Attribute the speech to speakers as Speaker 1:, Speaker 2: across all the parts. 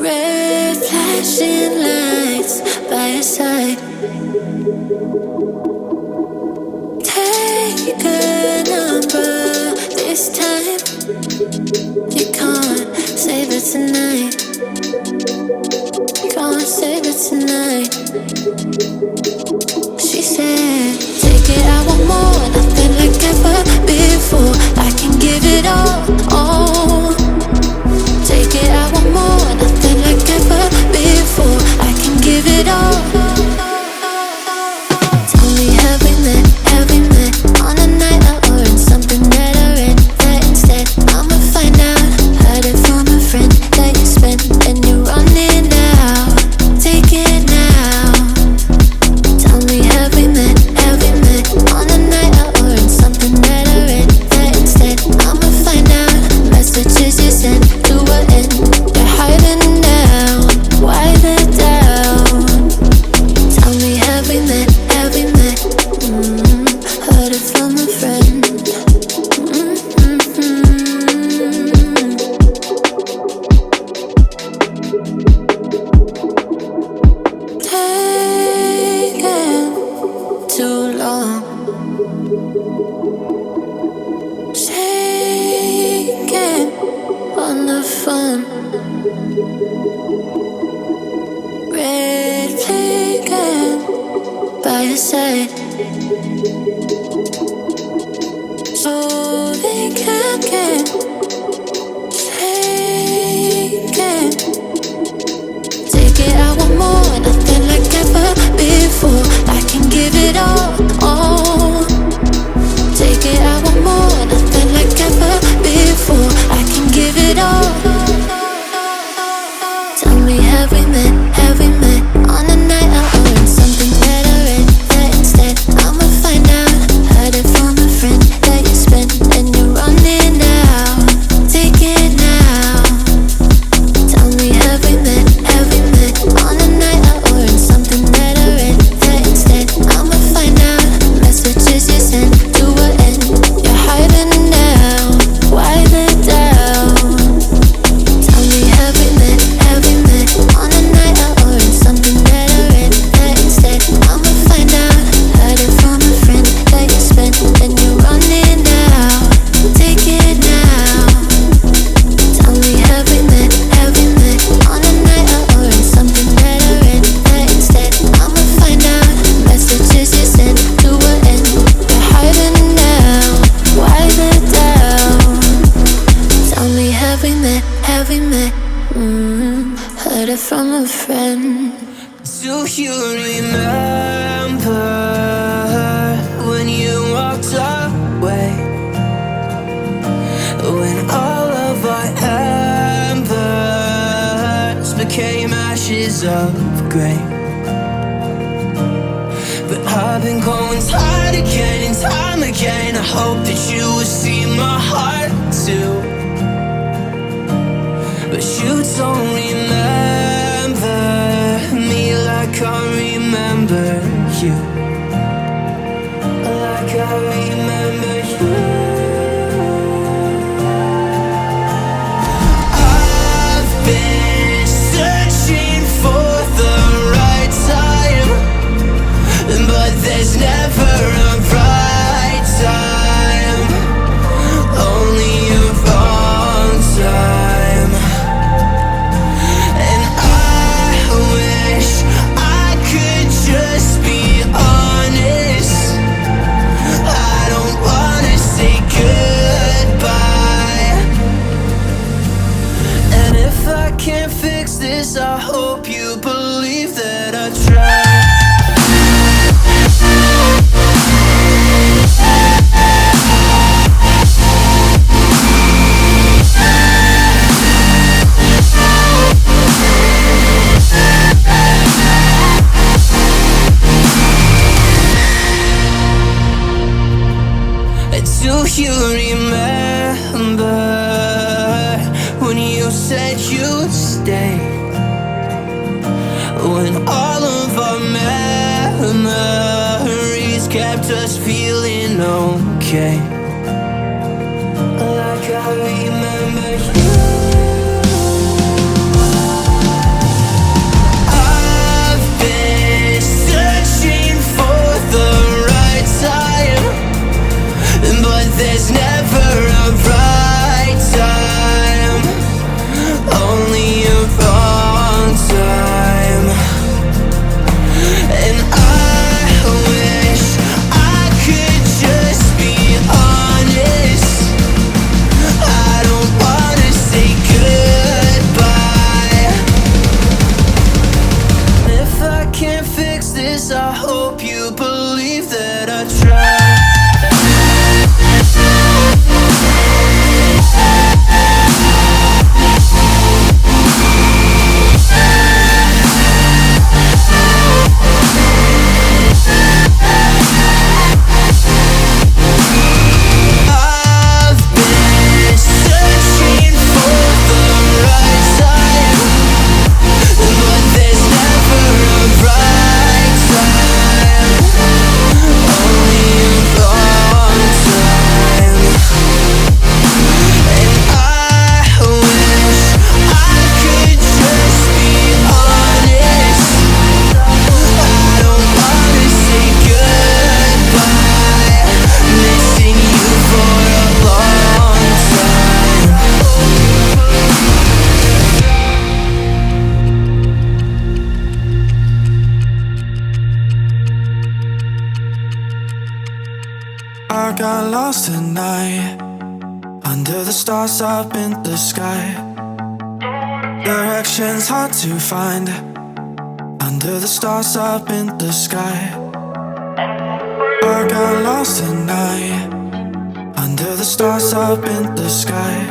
Speaker 1: Red flashing lights by your side. Take a number this time. You can't save it tonight. Can't save it tonight. She said, take it, I want more. Nothing like ever before. I can give it all. Take it, I want more. Nothing like ever before. I can give it all. Tell me, have we met? Have we met on a night out or in something that I read? That instead, I'ma find out. Heard it from a friend that you spent and you're running out. Take it now. Tell me, have we met? Have we met on a night out or in something that I read? That instead, I'ma find out. Messages you sent to an end. You're hiding now. Why the doubt? Tell me, have we met? Have we met? Heard it from a friend. Taking too long. Shaking on the phone. Red flagging by your side. So they can't get shaken. Take it, I want more. Nothing like ever before. I can give it all. Take it, I want more. Nothing like ever before. I can give it all. Tell me, have we met? Have we met on a night out or in something that I read? That instead, I'ma find out. Heard it from a friend that you spent and you're running out. Take it now. Tell me, have we met? Have we met on a night out or in something that I read? That instead, I'ma find out. Messages you sent to an end. You're hiding now. Why the doubt? Tell me, have we met? Have we met on a night out or in something that I read? That instead, I'ma find out. Heard it from a friend that you spent and you're running out. Take it now. Tell me, have we met? Have we met on a night out or in something that I read? That instead, I'ma find out. Messages you sent to an end. You're hiding now. Why the doubt? Tell me, have we met? Have we met? Heard it from a friend.
Speaker 2: Do you remember when you walked away? When all of our embers became ashes of grey. But I've been going time again and time again. I hope that you will see my heart too. But you don't remember me like I remember you. Like I remember you. I've been searching for the right time, but there's never a right time, only a wrong time. And I wish I could just be honest. I don't wanna say goodbye. And if I can't fix this, I hope you believe that I tried. Do you remember when you said you'd stay? When all of our memories kept us feeling okay. Like I remember you. I've been searching for the right time, but there's never a right time, only a wrong time. And I wish I could just be honest. I don't wanna say goodbye. If I can't fix this, I hope you believe that I tried.
Speaker 3: I got lost at night, under the stars up in the sky. Directions hard to find, under the stars up in the sky. I got lost at night, under the stars up in the sky.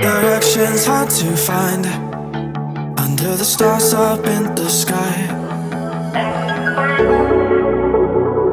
Speaker 3: Directions hard to find, under the stars up in the sky.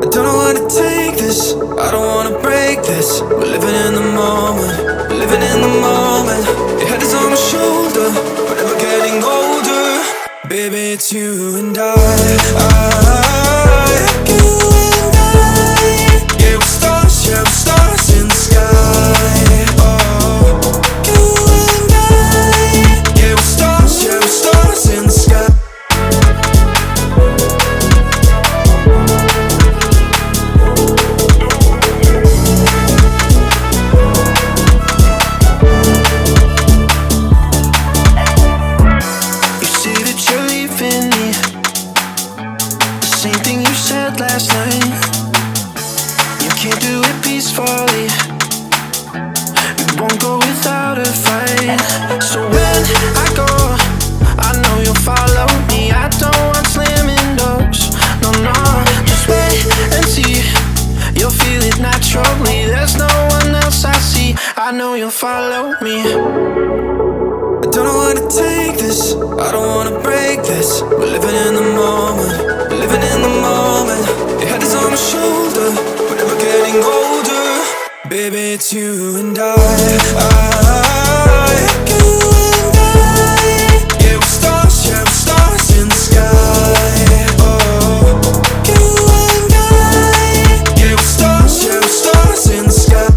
Speaker 3: I don't know where to take this, I don't wanna break this. We're living in the moment, we're living in the moment. Your head is on my shoulder, but never getting older. Baby, it's you and I. You and I. Yeah, we're stars in the sky. Oh, you and I. Yeah, we're stars in the sky. Last night, you can't do it peacefully. You won't go without a fight. So when I go, I know you'll follow me. I don't want slamming doors. No, no, just wait and see. You'll feel it naturally. There's no one else I see. I know you'll follow me. I don't know where to take this, I don't wanna break this. We're living in the moment, we're living in the moment. Your head is on my shoulder, we're never getting older. Baby, it's you and I. You and I. Yeah, we're stars in the sky. Oh, you and I. Yeah, we're stars in the sky.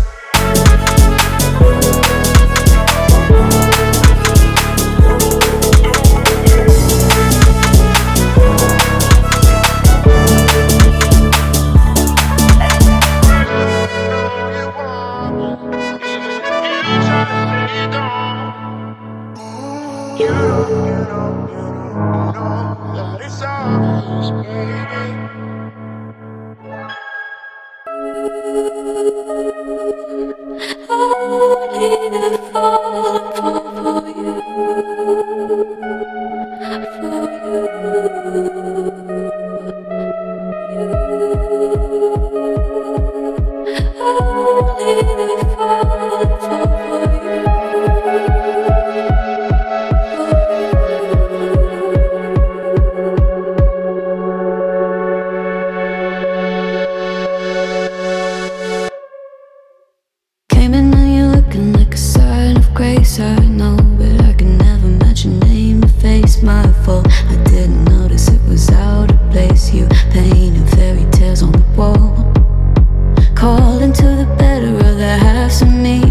Speaker 1: Call into the better of the halves of me.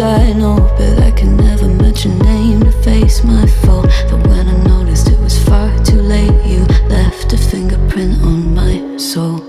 Speaker 1: I know, but I can never match your name to face my fault. But when I noticed it was far too late, you left a fingerprint on my soul.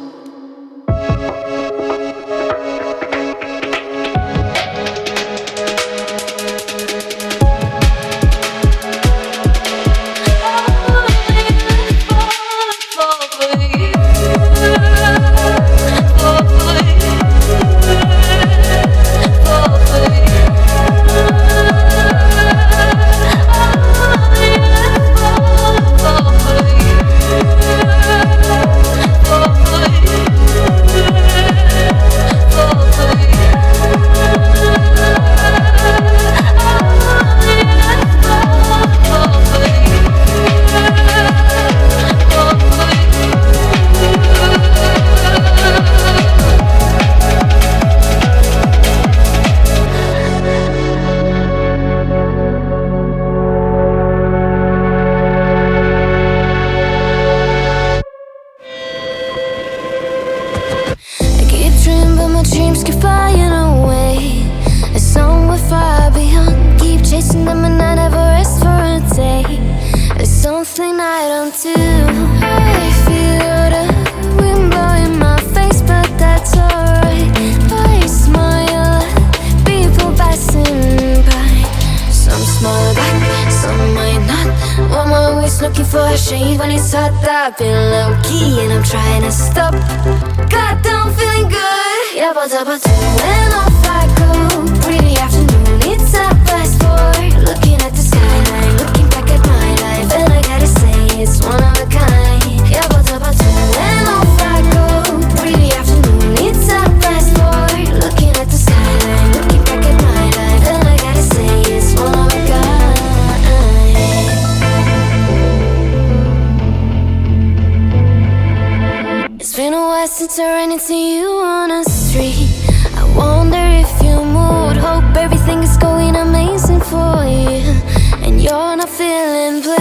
Speaker 1: Looking for a shade when it's hot. I've been low-key and I'm trying to stop. God, I'm feeling good. Yeah, but when off I go. Pretty afternoon, it's 4:30. Looking at the skyline, looking back at my life, and I gotta say it's one of a kind. Yeah, but when off I go. Pretty afternoon, it's 4:30. Looking at the skyline, looking back at my life, and I gotta say it's one of a kind. It's been a while since I ran into you on the street. I wonder if you moved. Hope everything is going amazing for you, and you're not feeling blue.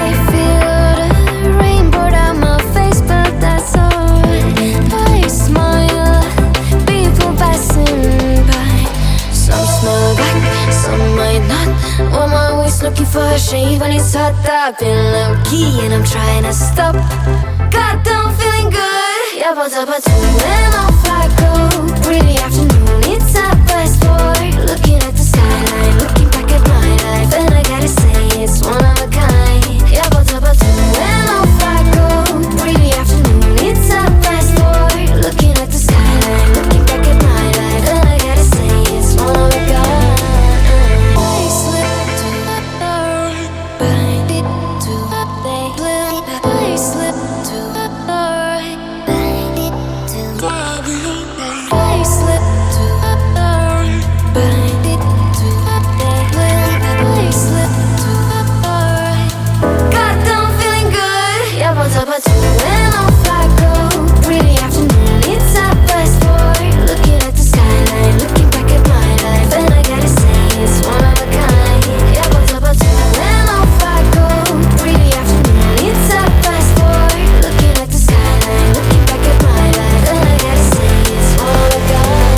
Speaker 1: I feel the rain pour down my face, but that's alright. I smile at people passing by. Some smile back, some might not. I'm always looking for a shade when it's hot. I've been low-key and I'm trying to stop. God, I'm feeling good. Yeah, but when off I go. Pretty afternoon, it's 4:30. Looking at the skyline, looking back at my life, and I gotta say it's one of a kind. Yeah, but when off I go. Pretty afternoon, it's 4:30. Looking at the skyline, looking back at my life, and I gotta say it's one of a kind. I slipped to the right, but it to the left. I slipped to the right, but it to the left. I slipped to the right, but it to the left. I slipped to the right. God, I'm feeling good. Yeah, but when off I go. Pretty afternoon, it's 4:30. Looking at the skyline, looking back at my life, and I gotta say it's one of a kind. Yeah, but when off I go. Pretty afternoon, it's 4:30. Looking at the skyline, looking back at my life, and I gotta say it's one of a kind.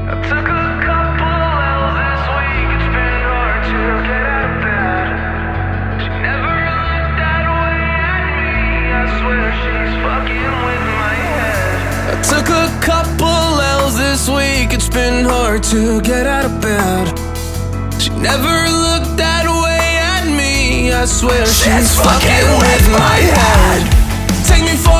Speaker 3: I took a couple L's this week. It's been hard to get out of bed. She never looked that way at me. I swear she's fucking with my head. I took a couple L's this week. It's been hard to get out of bed. She never looked that way at me. I swear she's fucking with my head. Take me for